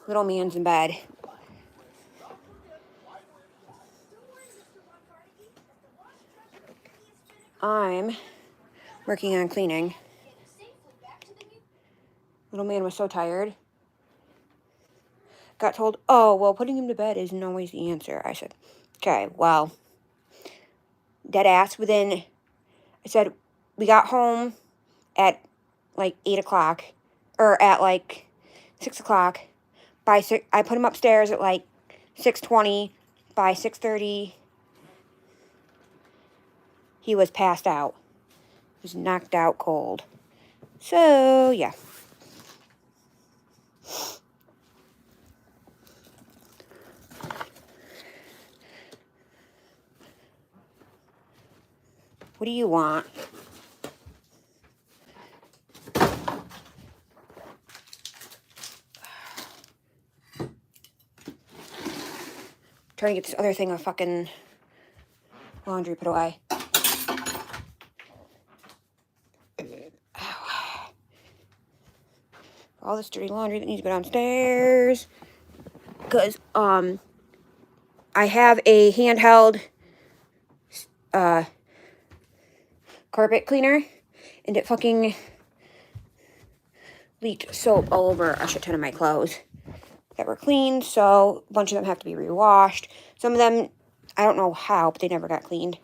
Little man's in bed. I'm working on cleaning. Little man was so tired. Got told, oh, well, putting him to bed isn't always the answer. I said, okay, well, dead ass within, I said, we got home at like 8 o'clock, or at like 6 o'clock. I put him upstairs at like 6:20. By 6:30, he was passed out. He was knocked out cold. So, yeah. What do you want? Trying to get this other thing of fucking laundry put away. All this dirty laundry that needs to go downstairs. Because, I have a handheld carpet cleaner, and it fucking leaked soap all over a shit ton of my clothes that were cleaned, so a bunch of them have to be rewashed. Some of them, I don't know how, but they never got cleaned.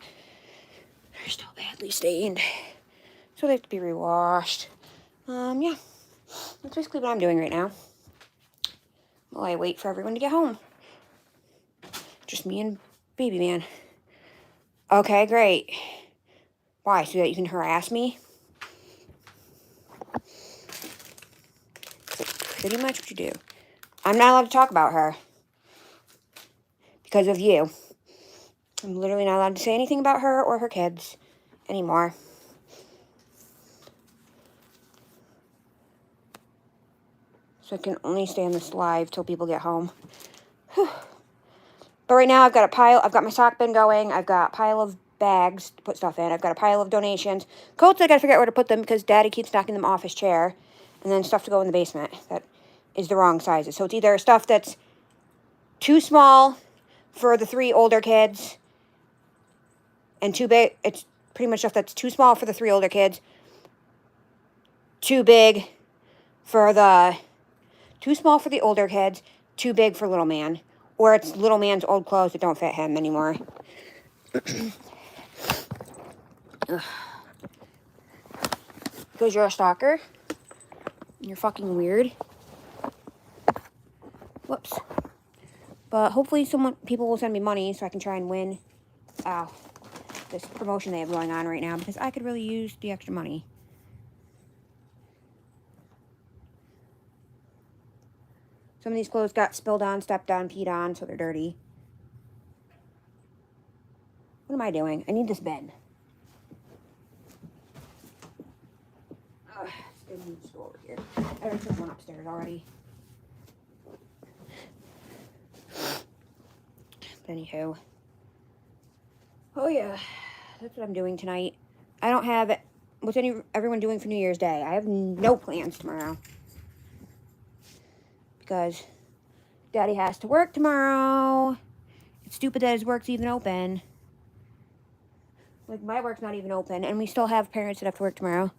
They're still badly stained, so they have to be rewashed. Yeah, that's basically what I'm doing right now while I wait for everyone to get home. Just me and baby man. Okay, great. Why? So that you can harass me? That's pretty much what you do. I'm not allowed to talk about her because of you. I'm literally not allowed to say anything about her or her kids anymore. So I can only stay on this live till people get home. Whew. But right now I've got my sock bin going. I've got a pile of bags to put stuff in. I've got a pile of donations. Coats, I gotta figure out where to put them because Daddy keeps knocking them off his chair. And then stuff to go in the basement that is the wrong sizes. So it's either stuff that's too small for the 3 older kids and too big. It's pretty much stuff that's too small for the 3 older kids, too big for the, too small for the older kids, too big for little man. Or it's little man's old clothes that don't fit him anymore. Because you're a stalker. You're fucking weird. Whoops. But hopefully people will send me money so I can try and win this promotion they have going on right now, because I could really use the extra money. Some of these clothes got spilled on, stepped on, peed on, so they're dirty. What am I doing? I need this bin. This bin needs to go over here. I already took one upstairs already. But anywho. Oh yeah, that's what I'm doing tonight. I don't have, what's everyone doing for New Year's Day? I have no plans tomorrow. Because Daddy has to work tomorrow. It's stupid that his work's even open. Like, my work's not even open, and we still have parents that have to work tomorrow.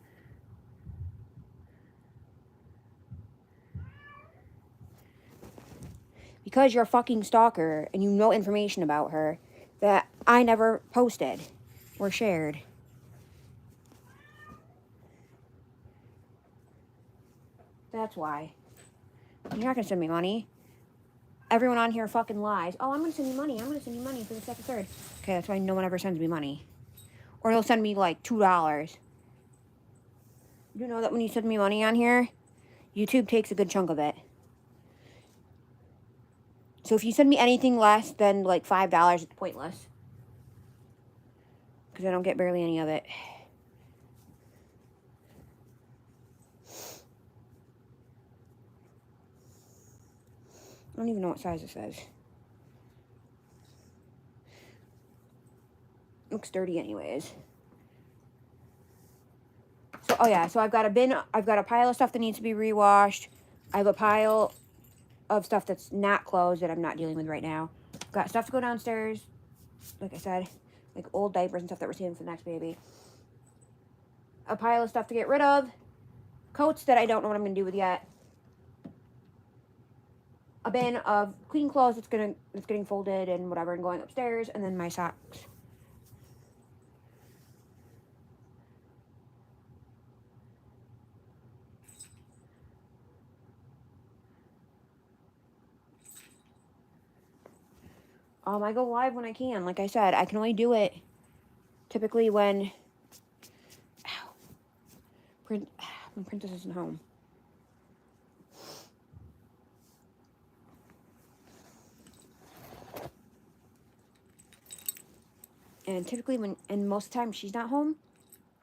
Because you're a fucking stalker, and you know information about her that I never posted or shared. That's why. You're not going to send me money. Everyone on here fucking lies. Oh, I'm going to send you money. I'm going to send you money for the second, third. Okay, that's why no one ever sends me money. Or they'll send me like $2. You know that when you send me money on here, YouTube takes a good chunk of it. So if you send me anything less than like $5, it's pointless. Because I don't get barely any of it. I don't even know what size it says. Looks dirty anyways. So, oh yeah, so I've got a bin, I've got a pile of stuff that needs to be rewashed. I have a pile of stuff that's not clothes that I'm not dealing with right now. Got stuff to go downstairs, like I said, like old diapers and stuff that we're saving for the next baby. A pile of stuff to get rid of. Coats that I don't know what I'm going to do with yet. A bin of clean clothes that's getting folded and whatever and going upstairs, and then my socks. I go live when I can. Like I said, I can only do it typically when Princess isn't home. And typically and most of the time she's not home,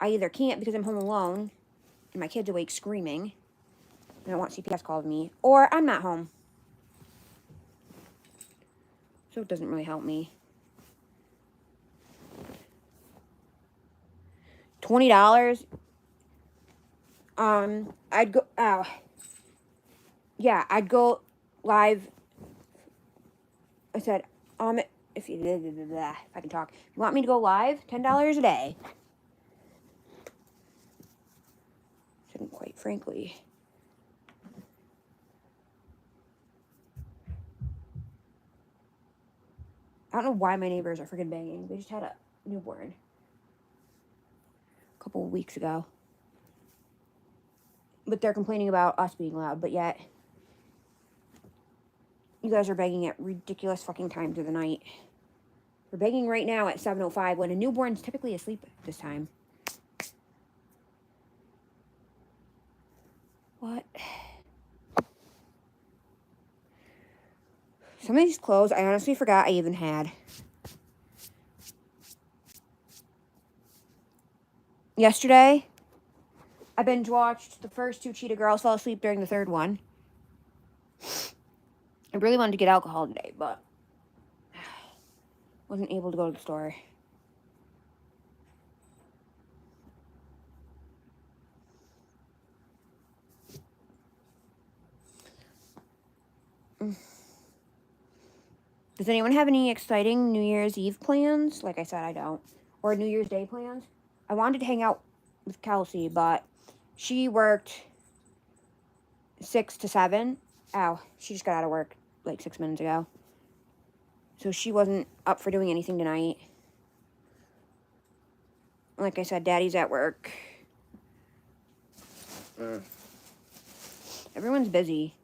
I either can't because I'm home alone and my kid's awake screaming and I don't want CPS called me, or I'm not home. So it doesn't really help me. $20. I'd go. Yeah, I'd go live. I said, if I can talk, you want me to go live? $10 a day. Shouldn't quite frankly. I don't know why my neighbors are freaking banging. They just had a newborn a couple of weeks ago. But they're complaining about us being loud, but yet you guys are banging at ridiculous fucking times of the night. We're banging right now at 7:05 when a newborn's typically asleep at this time. What? Some of these clothes I honestly forgot I even had. Yesterday, I binge watched the first 2 Cheetah Girls, fell asleep during the 3rd one. I really wanted to get alcohol today, but wasn't able to go to the store. Does anyone have any exciting New Year's Eve plans? Like I said, I don't. Or New Year's Day plans? I wanted to hang out with Kelsey, but she worked 6 to 7. Ow, she just got out of work like 6 minutes ago. So she wasn't up for doing anything tonight. Like I said, Daddy's at work. Everyone's busy.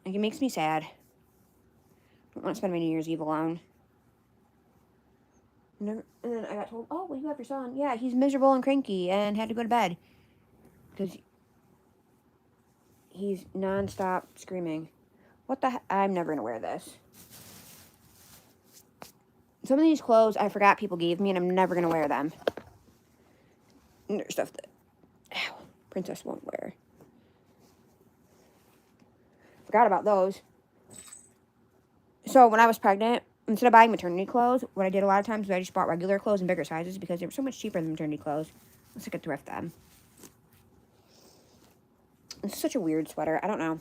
Like, it makes me sad. I don't want to spend my New Year's Eve alone. And then I got told, oh, well, you have your son. Yeah, he's miserable and cranky and had to go to bed. Because he's nonstop screaming. What the heck? I'm never going to wear this. Some of these clothes I forgot people gave me and I'm never going to wear them. And there's stuff that Princess won't wear. Forgot about those. So when I was pregnant, instead of buying maternity clothes, what I did a lot of times was I just bought regular clothes in bigger sizes because they were so much cheaper than maternity clothes. Unless I could thrift them. It's such a weird sweater. I don't know.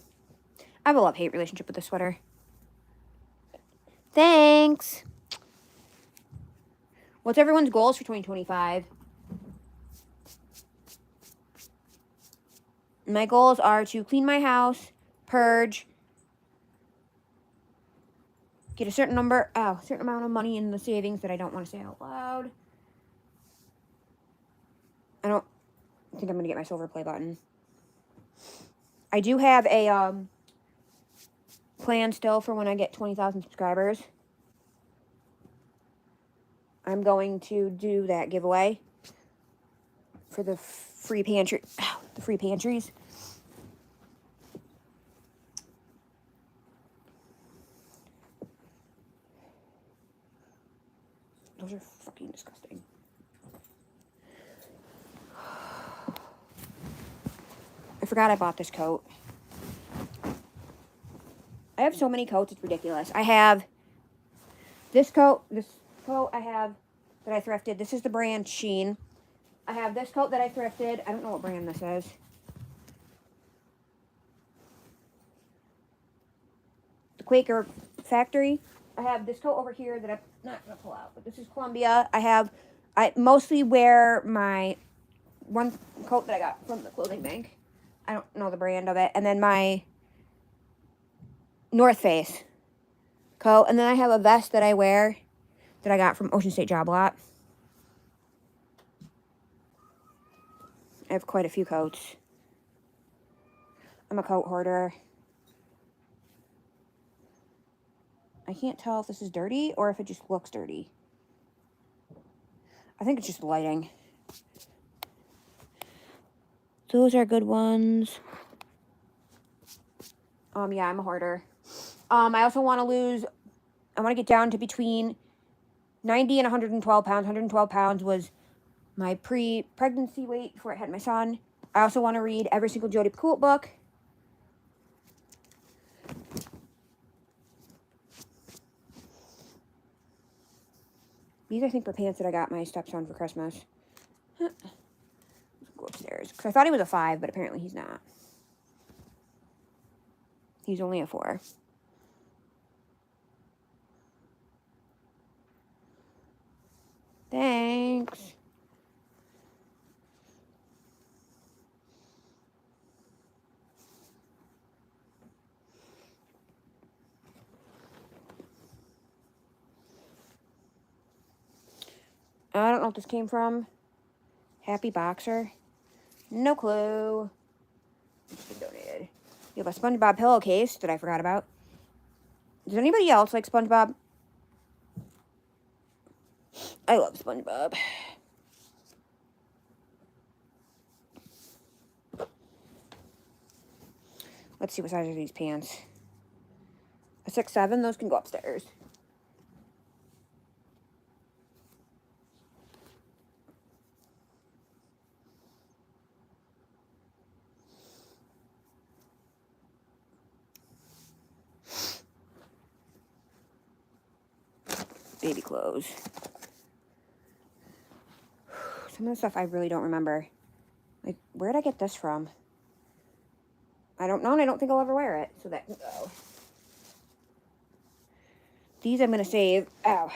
I have a love-hate relationship with this sweater. Thanks. What's everyone's goals for 2025? My goals are to clean my house, purge, get a certain amount of money in the savings that I don't want to say out loud. I don't think I'm going to get my silver play button. I do have a plan still for when I get 20,000 subscribers. I'm going to do that giveaway for the free pantry, the free pantries. Those are fucking disgusting. I forgot I bought this coat. I have so many coats, it's ridiculous. I have this coat I have that I thrifted. This is the brand Sheen. I have this coat that I thrifted. I don't know what brand this is. Quaker Factory. I have this coat over here that I'm not going to pull out, but this is Columbia. I mostly wear my one coat that I got from the clothing bank. I don't know the brand of it. And then my North Face coat. And then I have a vest that I wear that I got from Ocean State Job Lot. I have quite a few coats. I'm a coat hoarder. I can't tell if this is dirty or if it just looks dirty. I think it's just lighting. Those are good ones. Yeah, I'm a hoarder. I also want to get down to between 90 and 112 pounds. 112 pounds was my pre-pregnancy weight before I had my son. I also want to read every single Jodi Picoult book. These, I think, were pants that I got my stepson for Christmas. Let's go upstairs. Because I thought he was a 5, but apparently he's not. He's only a 4. Thanks. I don't know what this came from. Happy Boxer. No clue. It's been donated. You have a SpongeBob pillowcase that I forgot about. Does anybody else like SpongeBob? I love SpongeBob. Let's see what size are these pants. A 6'7", those can go upstairs. Baby clothes. Some of the stuff I really don't remember. Like, where'd I get this from? I don't know, and I don't think I'll ever wear it, so that can go. These I'm going to save. Ow.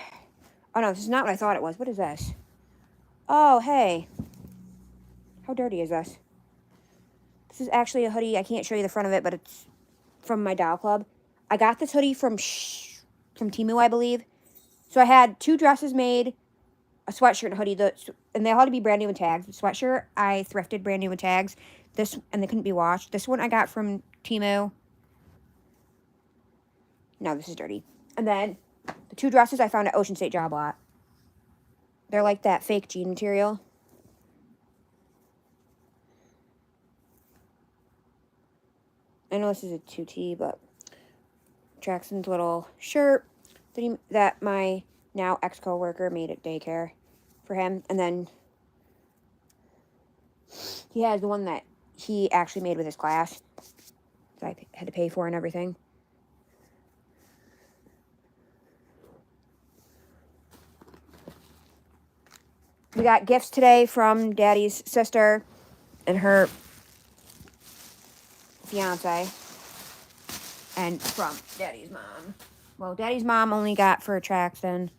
Oh, no, this is not what I thought it was. What is this? Oh, hey. How dirty is this? This is actually a hoodie. I can't show you the front of it, but it's from my doll club. I got this hoodie from Temu, I believe. So I had 2 dresses made, a sweatshirt and a hoodie, and they all had to be brand new with tags. The sweatshirt, I thrifted brand new with tags. And they couldn't be washed. This one I got from Temu. No, this is dirty. And then the 2 dresses I found at Ocean State Job Lot. They're like that fake jean material. I know this is a 2T, but Jackson's little shirt that my now ex-coworker made at daycare for him. And then he has the one that he actually made with his class that I had to pay for and everything. We got gifts today from Daddy's sister and her fiance, and from Daddy's mom. Well, Daddy's mom only got for Traxton.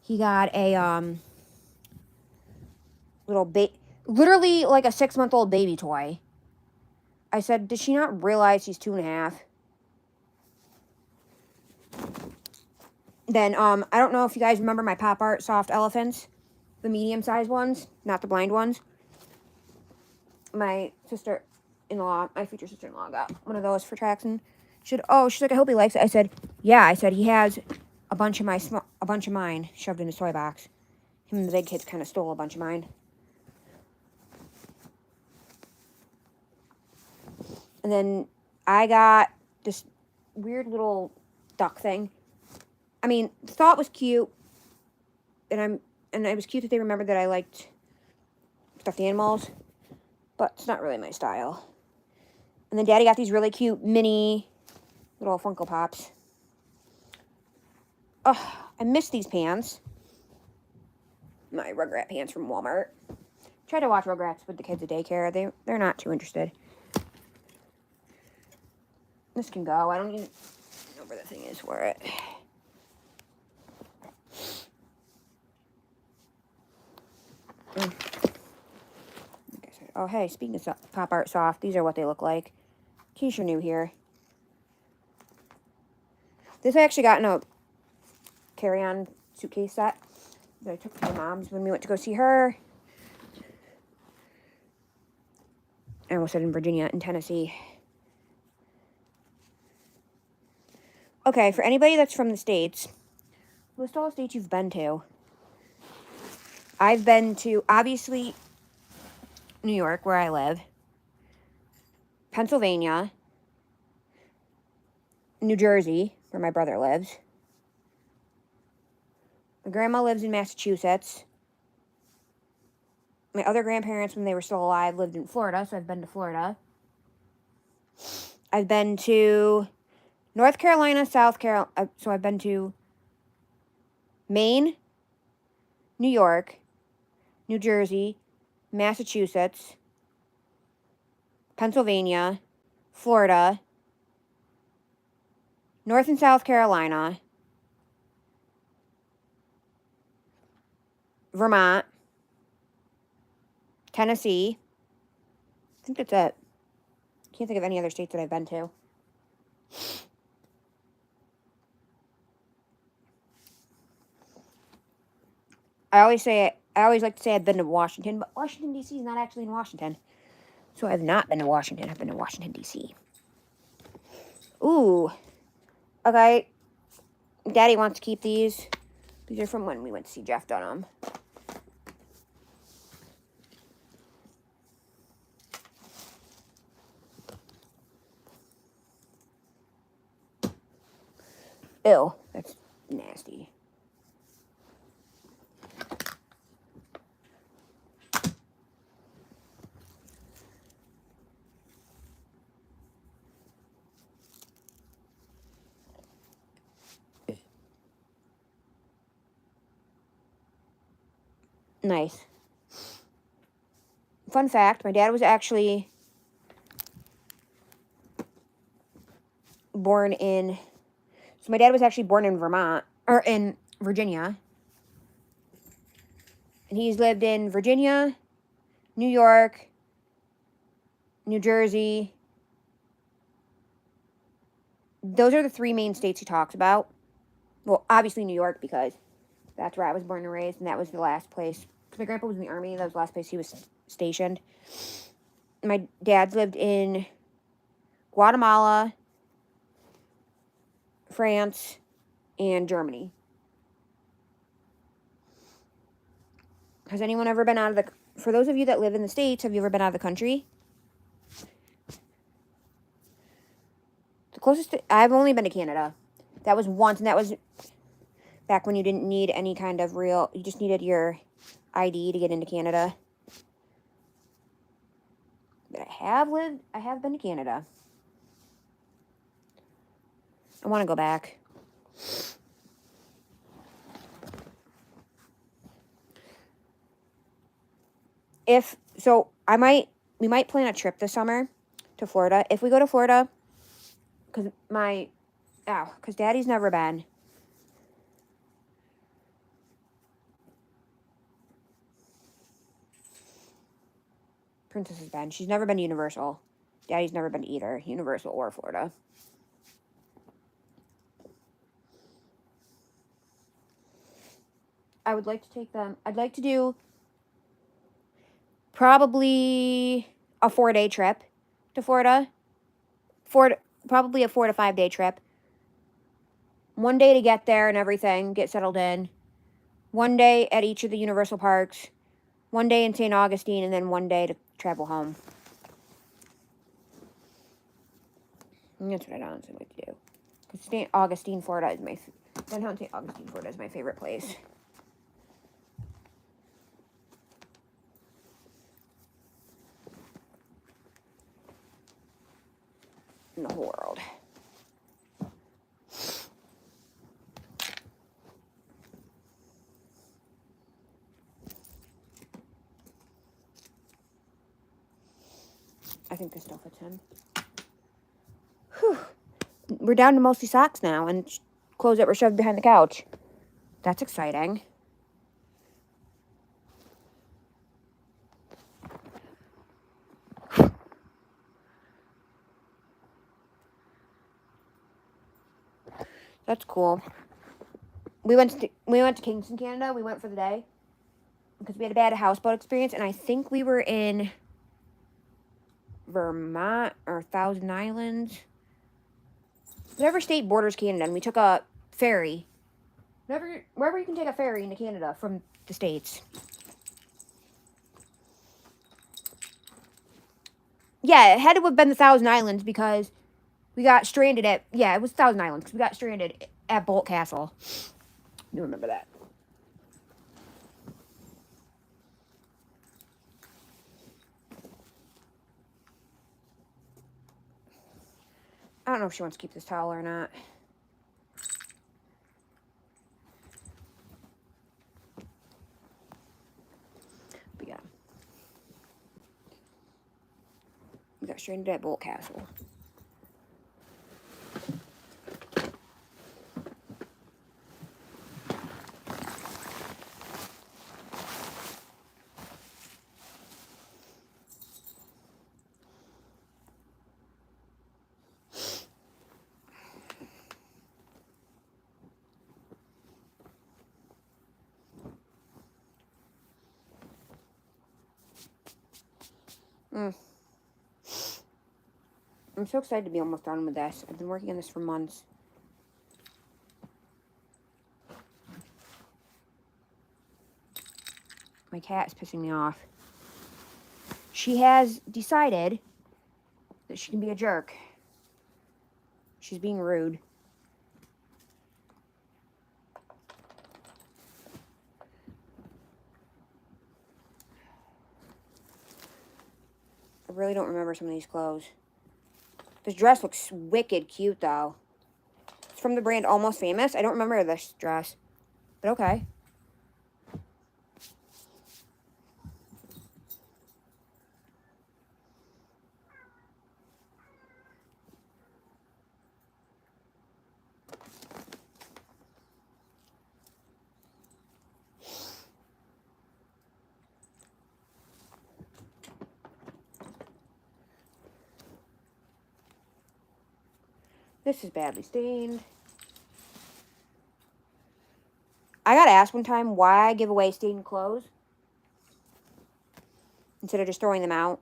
He got a literally like a 6-month-old baby toy. I said, did she not realize he's 2.5? Then I don't know if you guys remember my pop art soft elephants, the medium-sized ones, not the blind ones. My sister-in-law, my future sister-in-law, got one of those for Traxton. She's like, I hope he likes it. I said, yeah. I said he has a bunch of mine shoved in his toy box. Him and the big kids kind of stole a bunch of mine. And then I got this weird little duck thing. I mean, the thought was cute, and it was cute that they remembered that I liked stuffed animals, but it's not really my style. And then Daddy got these really cute mini little Funko Pops. Oh, I miss these pants. My Rugrat pants from Walmart. Try to watch Rugrats with the kids at daycare. They're not too interested. This can go. I don't need no whatever the thing is for it. Oh, hey, speaking of Pop Art Soft, these are what they look like. In case you're new here. This I actually got in a carry-on suitcase set that I took to my mom's when we went to go see her. I almost said in Virginia, in Tennessee. Okay, for anybody that's from the States, list all the states you've been to. I've been to, obviously, New York, where I live. Pennsylvania. New Jersey, where my brother lives. My grandma lives in Massachusetts. My other grandparents, when they were still alive, lived in Florida, so I've been to Florida. I've been to North Carolina, South Carolina, so I've been to Maine, New York, New Jersey, Massachusetts, Pennsylvania, Florida, North and South Carolina, Vermont, Tennessee. I think that's it. Can't think of any other states that I've been to. I always like to say I've been to Washington, but Washington, D.C. is not actually in Washington. So I've not been to Washington. I've been to Washington, D.C. Ooh. Okay. Daddy wants to keep these. These are from when we went to see Jeff Dunham. Ew. That's nasty. Nice. Fun fact, my dad was actually born in... So my dad was actually born in Vermont, or in Virginia. And he's lived in Virginia, New York, New Jersey. Those are the 3 main states he talks about. Well, obviously New York, because that's where I was born and raised, and that was the last place. Because my grandpa was in the Army, that was the last place he was stationed. My dad's lived in Guatemala, France, and Germany. Has anyone ever been out of the... For those of you that live in the States, have you ever been out of the country? The closest... I've only been to Canada. That was once, and that was back when you didn't need any kind of real... You just needed your ID to get into Canada. But I have been to Canada. I want to go back. We might plan a trip this summer to Florida. If we go to Florida, because Daddy's never been. Princess has been. She's never been to Universal. Daddy's never been to either Universal or Florida. I would like to take them. I'd like to do probably a 4-day trip to Florida. Probably a 4 to 5 day trip. 1 day to get there and everything, get settled in. 1 day at each of the Universal parks. 1 day in St. Augustine, and then 1 day to travel home. And that's what I'd honestly like to do. Because St. Augustine, Florida is my... Downtown St. Augustine, Florida is my favorite place in the whole world. I think this still fits in. Whew. we're down to mostly socks now and clothes that were shoved behind the couch. That's exciting. That's cool. We went to Kingston, Canada. We went for the day because we had a bad houseboat experience, and I think we were in Vermont or Thousand Islands. Whatever state borders Canada, and we took a ferry. Wherever you can take a ferry into Canada from the States. Yeah, it had to have been the Thousand Islands because we got stranded at... Yeah, it was Thousand Islands because we got stranded at Bolt Castle. You remember that. I don't know if she wants to keep this towel or not. But yeah. We got stranded at Bolt Castle. I'm so excited to be almost done with this. I've been working on this for months. My cat is pissing me off. She has decided that she can be a jerk. She's being rude. I really don't remember some of these clothes. This dress looks wicked cute, though. It's from the brand Almost Famous. I don't remember this dress, but okay. This is badly stained. I got asked one time why I give away stained clothes instead of just throwing them out.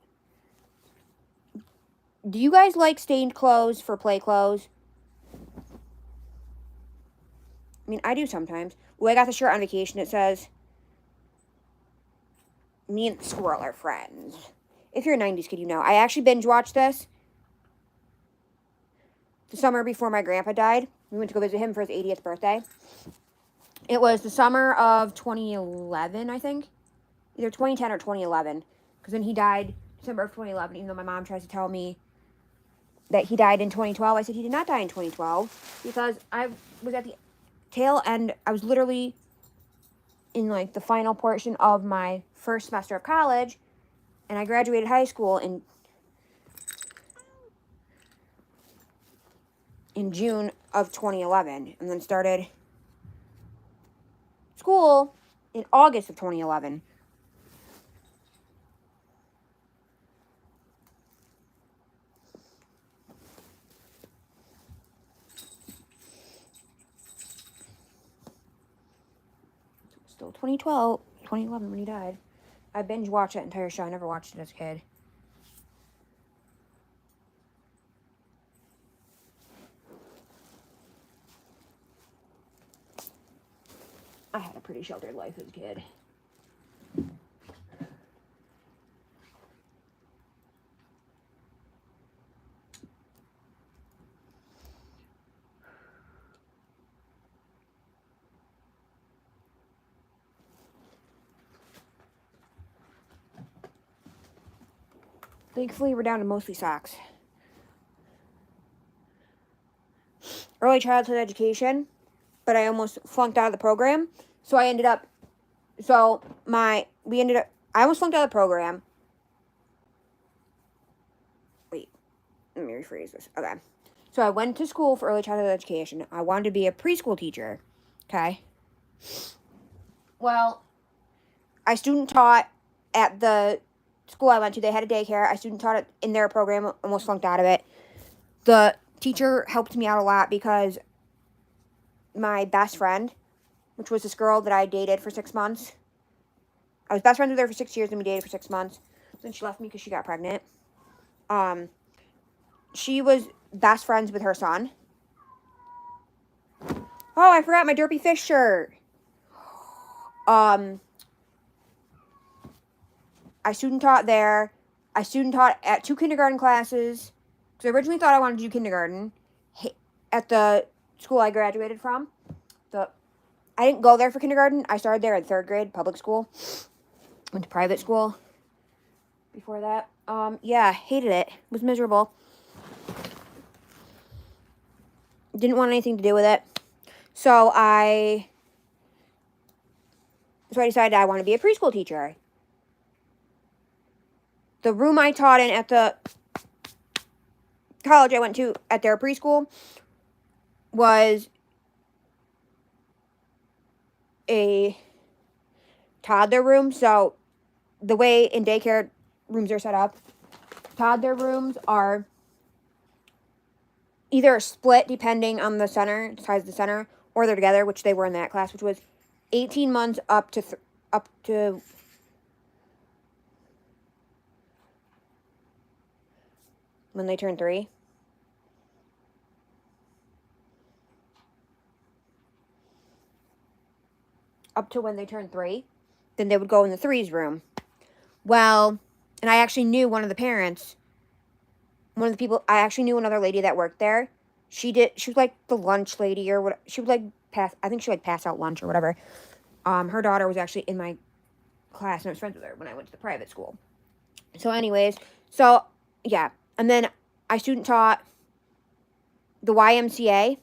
Do you guys like stained clothes for play clothes? I mean, I do sometimes. Well, I got the shirt on vacation. It says, "Me and the squirrel are friends." If you're a 90s kid, you know. I actually binge watched this the summer before my grandpa died. We went to go visit him for his 80th birthday. It was the summer of 2011, I think. Either 2010 or 2011. Because then he died December of 2011, even though my mom tries to tell me that he died in 2012. I said he did not die in 2012 because I was at the tail end. I was literally in like the final portion of my first semester of college, and I graduated high school in June of 2011, and then started school in August of 2011. Still 2011 when he died. I binge watched that entire show. I never watched it as a kid. I had a pretty sheltered life as a kid. Thankfully, we're down to mostly socks. Early childhood education, but I almost flunked out of the program. So I ended up, I almost flunked out of the program. Wait, let me rephrase this. Okay. So I went to school for early childhood education. I wanted to be a preschool teacher. Okay. Well, I student taught at the school I went to. They had a daycare. I student taught it in their program, almost flunked out of it. The teacher helped me out a lot because my best friend, which was this girl that I dated for 6 months. I was best friends with her for 6 years and we dated for 6 months. Then she left me because she got pregnant. She was best friends with her son. Oh, I forgot my Derpy Fish shirt. I student taught there. I student taught at 2 kindergarten classes. Because I originally thought I wanted to do kindergarten at the school I graduated from. I didn't go there for kindergarten. I started there in 3rd grade, public school. Went to private school before that. Yeah, hated it. Was miserable. Didn't want anything to do with it. So I decided I want to be a preschool teacher. The room I taught in at the college I went to at their preschool was a toddler room. So the way in daycare rooms are set up, toddler rooms are either split depending on the center, size of the center, or they're together, which they were in that class, which was 18 months up to when they turned 3. Up to when they turned 3. Then they would go in the 3's room. Well, and I actually knew one of the parents. One of the people, I actually knew another lady that worked there. She was like the lunch lady or what. She would like I think she would like pass out lunch or whatever. Her daughter was actually in my class and I was friends with her when I went to the private school. So anyways, yeah. And then I student taught the YMCA.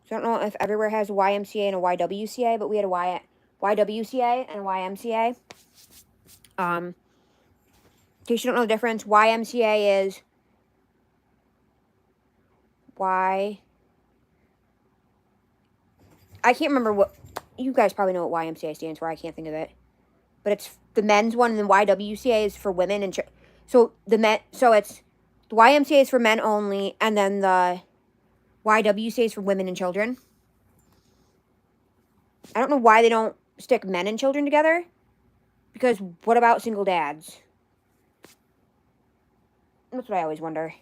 So I don't know if everywhere has a YMCA and a YWCA, but we had a YWCA and a YMCA. In case you don't know the difference, YMCA is I can't remember what, you guys probably know what YMCA stands for, I can't think of it. But it's the men's one, and the YWCA is for women and so it's the YMCA is for men only, and then the YWCA is for women and children. I don't know why they don't stick men and children together, because what about single dads? That's what I always wonder.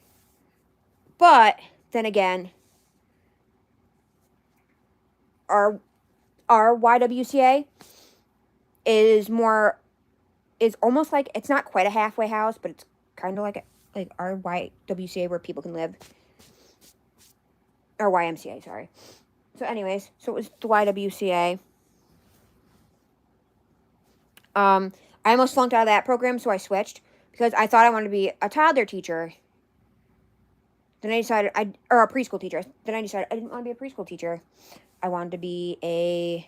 But then again, our YWCA is almost like, it's not quite a halfway house, but it's kind of like our YWCA where people can live. Or YMCA, sorry. So anyways, so it was the YWCA. I almost flunked out of that program, so I switched because I thought I wanted to be a toddler teacher. Then I decided or a preschool teacher. Then I decided I didn't want to be a preschool teacher. I wanted to be a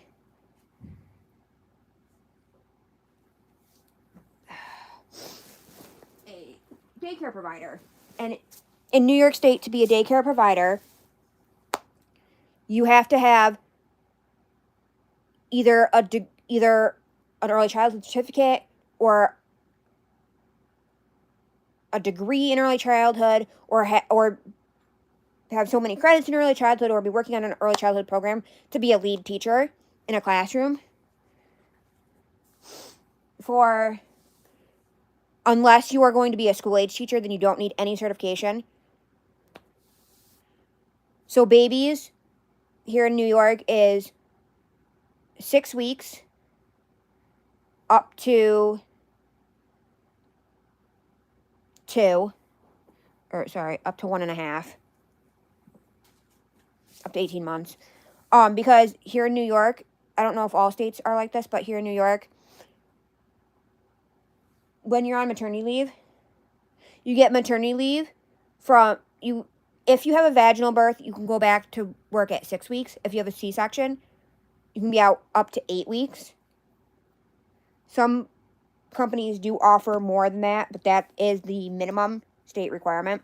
daycare provider. And in New York State, to be a daycare provider, you have to have either an early childhood certificate or a degree in early childhood, or have so many credits in early childhood, or be working on an early childhood program to be a lead teacher in a classroom. Unless you are going to be a school-age teacher, then you don't need any certification. So babies here in New York is 6 weeks up to 1.5. Up to 18 months. Because here in New York, I don't know if all states are like this, but here in New York, when you're on maternity leave, you get maternity leave if you have a vaginal birth, you can go back to work at 6 weeks. If you have a C-section, you can be out up to 8 weeks. Some companies do offer more than that, but that is the minimum state requirement.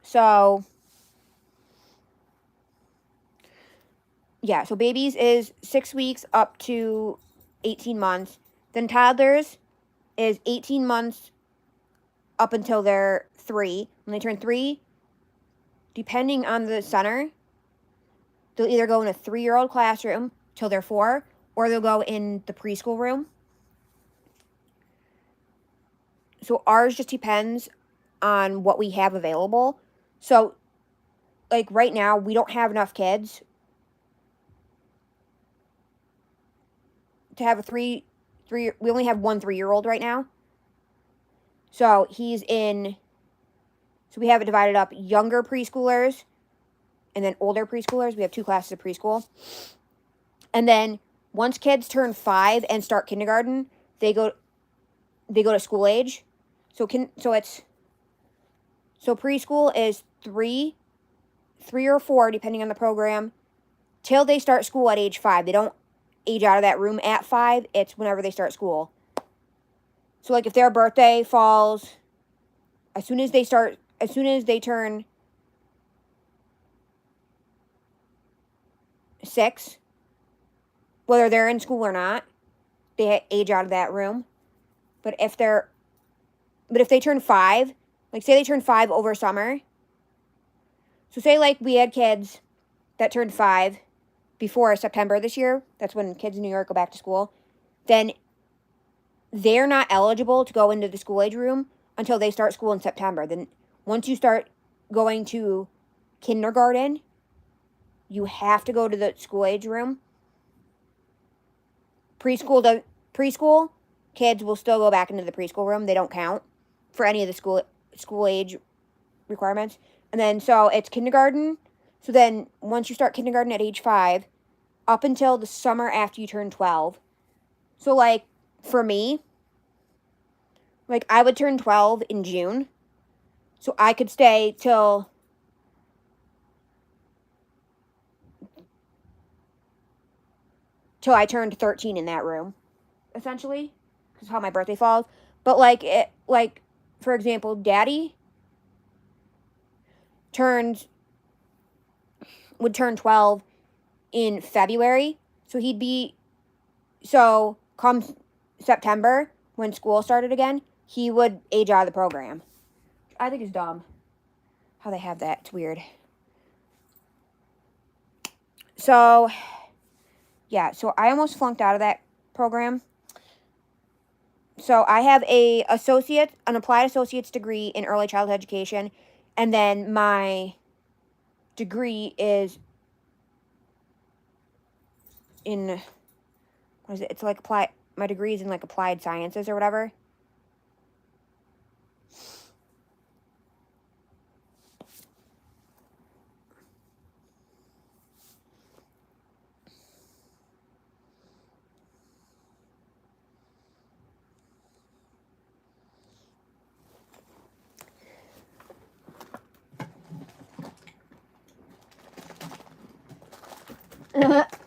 So yeah, so babies is 6 weeks up to 18 months. Then toddlers is 18 months up until they're 3. When they turn 3, depending on the center, they'll either go in a 3-year-old classroom till they're 4, or they'll go in the preschool room. So ours just depends on what we have available. So, like, right now, we don't have enough kids to have we only have one 3-year-old right now. So we have it divided up, younger preschoolers and then older preschoolers. We have 2 classes of preschool. And then once kids turn 5 and start kindergarten, they go to school age. So preschool is 3 or 4, depending on the program, till they start school at age 5. They don't age out of that room at 5. It's whenever they start school. So, like, if their birthday falls as soon as they turn 6, whether they're in school or not, they age out of that room. But if they turn 5, like, say they turn 5 over summer. So say, like, we had kids that turned 5 before September this year. That's when kids in New York go back to school. Then they're not eligible to go into the school age room until they start school in September. Then once you start going to kindergarten, you have to go to the school age room. Preschool kids will still go back into the preschool room. They don't count for any of the school age requirements. And then so it's kindergarten. So then once you start kindergarten at age 5, up until the summer after you turn 12. So, like, for me, like, I would turn 12 in June. So I could stay till I turned 13 in that room, essentially, because how my birthday falls. But, like, for example, Daddy would turn 12 in February. So come September, when school started again, he would age out of the program. I think it's dumb how they have that. It's weird. So, yeah, so I almost flunked out of that program. So I have an applied associate's degree in early childhood education, and then my degree is in, what is it? It's like my degree is in, like, applied sciences or whatever.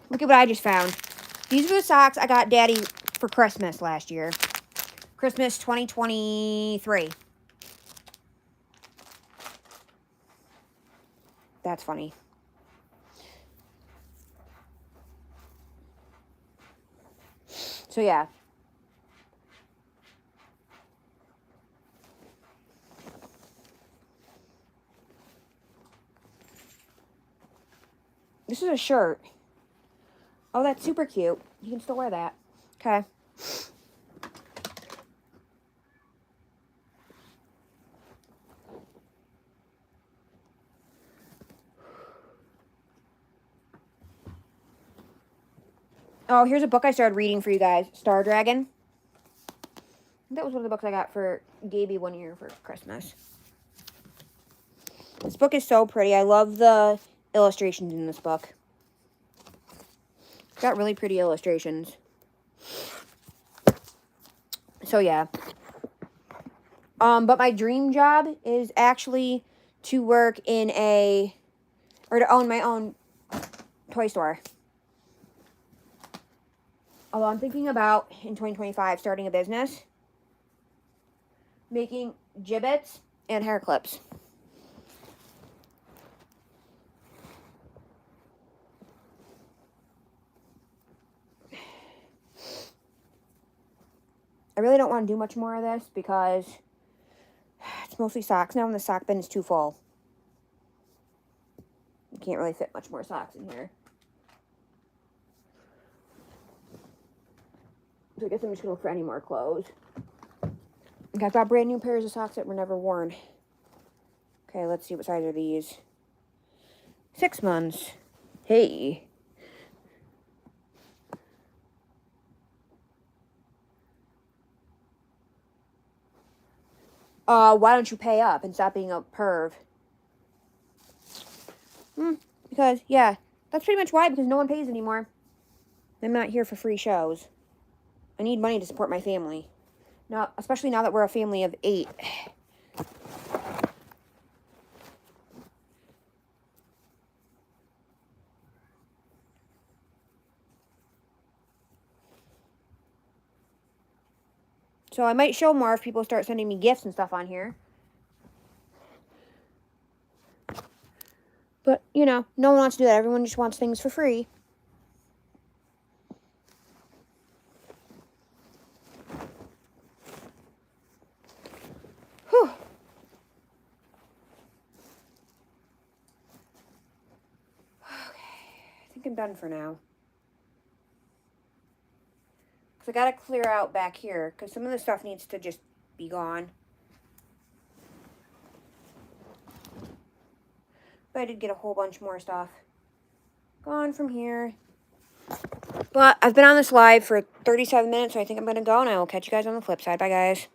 Look at what I just found. These are the socks I got Daddy for Christmas last year. Christmas 2023. That's funny. So, yeah. This is a shirt. Oh, that's super cute. You can still wear that. Okay. Oh, here's a book I started reading for you guys. Star Dragon. That was one of the books I got for Gaby one year for Christmas. This book is so pretty. I love the illustrations in this book. It's got really pretty illustrations. So, yeah. But my dream job is actually to work to own my own toy store. Although I'm thinking about, in 2025, starting a business making gibbets and hair clips. I really don't want to do much more of this because it's mostly socks now and the sock bin is too full. You can't really fit much more socks in here. So I guess I'm just going to look for any more clothes. Okay, I've got brand new pairs of socks that were never worn. Okay, let's see what size are these. 6 months. Hey. Why don't you pay up and stop being a perv? Because, yeah, that's pretty much why, because no one pays anymore. I'm not here for free shows. I need money to support my family. Now, especially now that we're a family of 8. So I might show more if people start sending me gifts and stuff on here. But, you know, no one wants to do that. Everyone just wants things for free. Whew. Okay, I think I'm done for now. Because I got to clear out back here. Because some of the stuff needs to just be gone. But I did get a whole bunch more stuff gone from here. But I've been on this live for 37 minutes, so I think I'm going to go, and I will catch you guys on the flip side. Bye, guys.